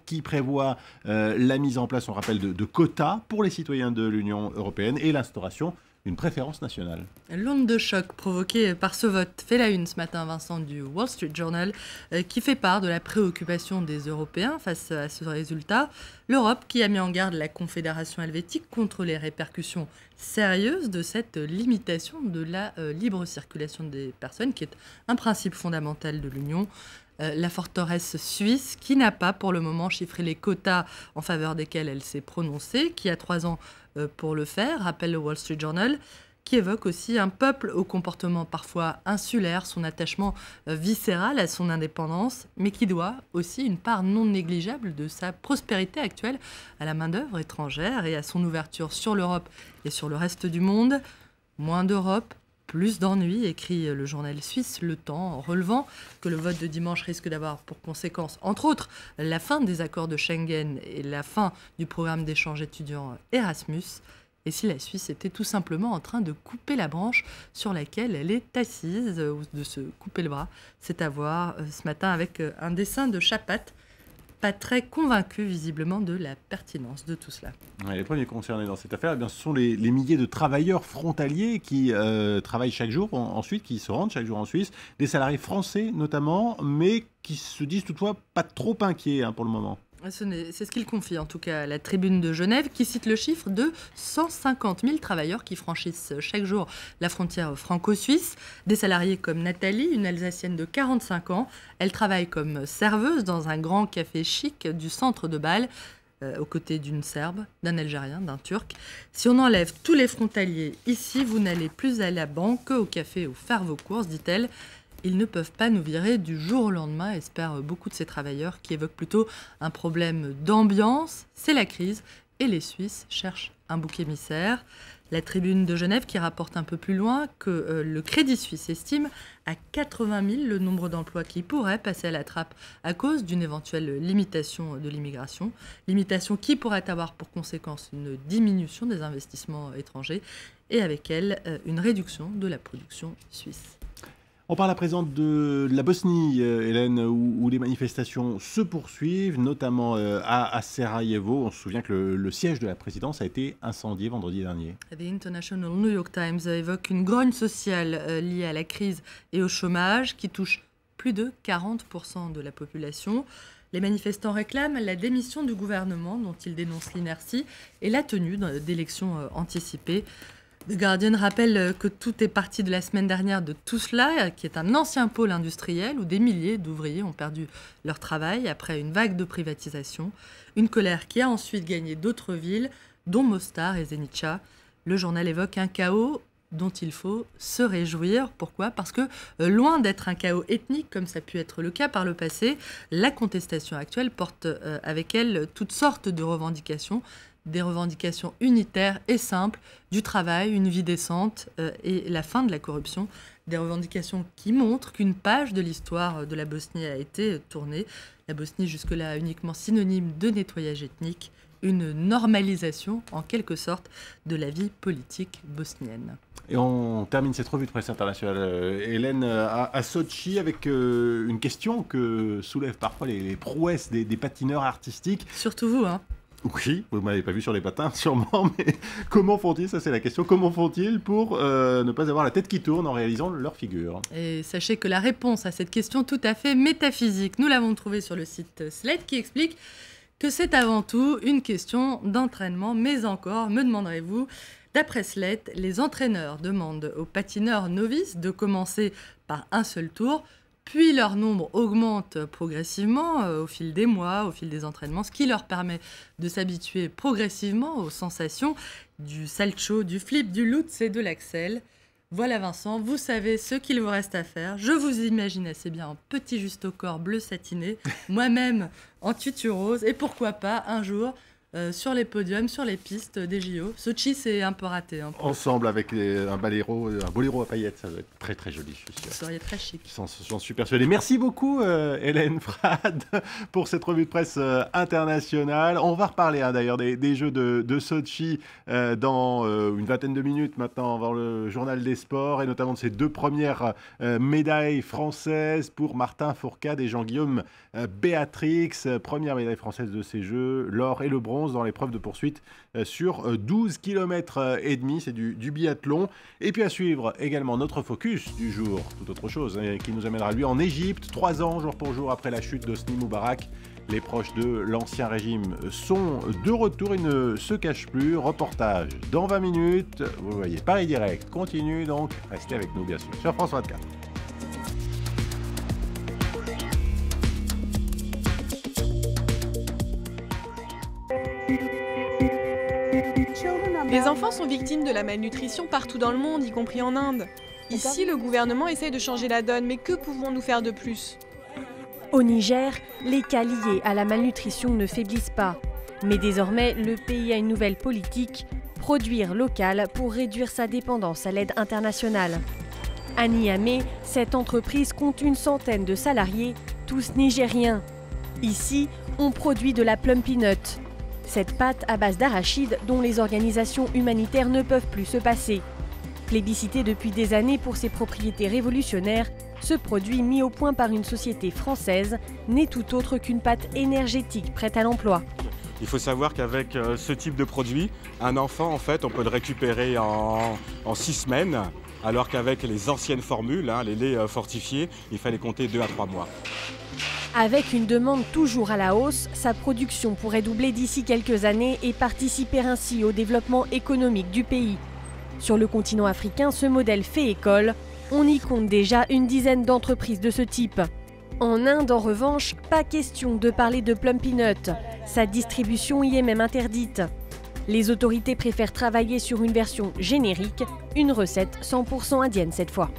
qui prévoit la mise en place, on rappelle, de quotas pour les citoyens de l'Union européenne et l'instauration d'une préférence nationale. L'onde de choc provoquée par ce vote fait la une ce matin, Vincent, du Wall Street Journal, qui fait part de la préoccupation des Européens face à ce résultat. L'Europe qui a mis en garde la Confédération helvétique contre les répercussions sérieuses de cette limitation de la libre circulation des personnes, qui est un principe fondamental de l'Union. La forteresse suisse, qui n'a pas pour le moment chiffré les quotas en faveur desquels elle s'est prononcée, qui a 3 ans pour le faire, rappelle le Wall Street Journal, qui évoque aussi un peuple au comportement parfois insulaire, son attachement viscéral à son indépendance, mais qui doit aussi une part non négligeable de sa prospérité actuelle à la main-d'œuvre étrangère et à son ouverture sur l'Europe et sur le reste du monde. Moins d'Europe, plus d'ennuis, écrit le journal suisse Le Temps, en relevant que le vote de dimanche risque d'avoir pour conséquence, entre autres, la fin des accords de Schengen et la fin du programme d'échange étudiant Erasmus. Et si la Suisse était tout simplement en train de couper la branche sur laquelle elle est assise, ou de se couper le bras, c'est à voir ce matin avec un dessin de Chapat, pas très convaincu visiblement de la pertinence de tout cela. Ouais, les premiers concernés dans cette affaire, eh bien, ce sont les milliers de travailleurs frontaliers qui travaillent chaque jour ensuite, qui se rendent chaque jour en Suisse, des salariés français notamment, mais qui se disent toutefois pas trop inquiets pour le moment. C'est ce qu'il confie en tout cas à la Tribune de Genève, qui cite le chiffre de 150 000 travailleurs qui franchissent chaque jour la frontière franco-suisse. Des salariés comme Nathalie, une Alsacienne de 45 ans. Elle travaille comme serveuse dans un grand café chic du centre de Bâle, aux côtés d'une Serbe, d'un Algérien, d'un Turc. Si on enlève tous les frontaliers ici, vous n'allez plus à la banque, au café ou faire vos courses, dit-elle. Ils ne peuvent pas nous virer du jour au lendemain, espèrent beaucoup de ces travailleurs qui évoquent plutôt un problème d'ambiance. C'est la crise et les Suisses cherchent un bouc émissaire. La Tribune de Genève qui rapporte un peu plus loin que le Crédit Suisse estime à 80 000 le nombre d'emplois qui pourraient passer à la trappe à cause d'une éventuelle limitation de l'immigration. Limitation qui pourrait avoir pour conséquence une diminution des investissements étrangers et avec elle une réduction de la production suisse. On parle à présent de la Bosnie, Hélène, où les manifestations se poursuivent, notamment à Sarajevo. On se souvient que le siège de la présidence a été incendié vendredi dernier. The International New York Times évoque une grogne sociale liée à la crise et au chômage qui touche plus de 40% de la population. Les manifestants réclament la démission du gouvernement dont ils dénoncent l'inertie et la tenue d'élections anticipées. The Guardian rappelle que tout est parti de la semaine dernière de Tuzla, qui est un ancien pôle industriel où des milliers d'ouvriers ont perdu leur travail après une vague de privatisation. Une colère qui a ensuite gagné d'autres villes, dont Mostar et Zenica. Le journal évoque un chaos dont il faut se réjouir. Pourquoi ? Parce que loin d'être un chaos ethnique, comme ça a pu être le cas par le passé, la contestation actuelle porte avec elle toutes sortes de revendications, des revendications unitaires et simples, du travail, une vie décente et la fin de la corruption. Des revendications qui montrent qu'une page de l'histoire de la Bosnie a été tournée. La Bosnie, jusque-là, uniquement synonyme de nettoyage ethnique, une normalisation, en quelque sorte, de la vie politique bosnienne. Et on termine cette revue de presse internationale, Hélène, à Sotchi, avec une question que soulèvent parfois les prouesses des patineurs artistiques. Surtout vous, hein. Oui, vous ne m'avez pas vu sur les patins, sûrement, mais comment font-ils, ça c'est la question, comment font-ils pour ne pas avoir la tête qui tourne en réalisant leur figure ? Et sachez que la réponse à cette question tout à fait métaphysique, nous l'avons trouvée sur le site Sled, qui explique que c'est avant tout une question d'entraînement, mais encore, me demanderez-vous, d'après Sled, les entraîneurs demandent aux patineurs novices de commencer par un seul tour, puis leur nombre augmente progressivement au fil des mois, au fil des entraînements, ce qui leur permet de s'habituer progressivement aux sensations du salcho, du flip, du lutz et de l'axel. Voilà Vincent, vous savez ce qu'il vous reste à faire. Je vous imagine assez bien en petit juste au corps bleu satiné, moi-même en tutu rose, et pourquoi pas un jour sur les podiums, sur les pistes des JO. Sochi, c'est un peu raté. Ensemble avec un boléro à paillettes, ça doit être très très joli, je suis sûr. Vous seriez très chic. J'en suis persuadé. Merci beaucoup Hélène Frade pour cette revue de presse internationale. On va reparler d'ailleurs des Jeux de Sochi dans une vingtaine de minutes maintenant avant le journal des sports et notamment de ces 2 premières médailles françaises pour Martin Fourcade et Jean-Guillaume Béatrix. Première médaille française de ces Jeux, l'or et le bronze dans l'épreuve de poursuite sur 12 km et demi, c'est du biathlon. Et puis à suivre également notre focus du jour, tout autre chose, qui nous amènera lui en Égypte, 3 ans jour pour jour après la chute d'Hosni Moubarak. Les proches de l'ancien régime sont de retour, ils ne se cachent plus. Reportage dans 20 minutes. Vous voyez, Paris Direct continue, donc restez avec nous bien sûr sur France 24. Les enfants sont victimes de la malnutrition partout dans le monde, y compris en Inde. Ici, le gouvernement essaye de changer la donne, mais que pouvons-nous faire de plus? Au Niger, les cas liés à la malnutrition ne faiblissent pas. Mais désormais, le pays a une nouvelle politique, produire local pour réduire sa dépendance à l'aide internationale. À Niamey, cette entreprise compte une centaine de salariés, tous nigériens. Ici, on produit de la plum peanut. Cette pâte à base d'arachide dont les organisations humanitaires ne peuvent plus se passer. Plébiscité depuis des années pour ses propriétés révolutionnaires, ce produit mis au point par une société française n'est tout autre qu'une pâte énergétique prête à l'emploi. Il faut savoir qu'avec ce type de produit, un enfant, en fait, on peut le récupérer en 6 semaines, alors qu'avec les anciennes formules, les laits fortifiés, il fallait compter 2 à 3 mois. Avec une demande toujours à la hausse, sa production pourrait doubler d'ici quelques années et participer ainsi au développement économique du pays. Sur le continent africain, ce modèle fait école. On y compte déjà une dizaine d'entreprises de ce type. En Inde, en revanche, pas question de parler de plum peanut. Sa distribution y est même interdite. Les autorités préfèrent travailler sur une version générique, une recette 100% indienne cette fois.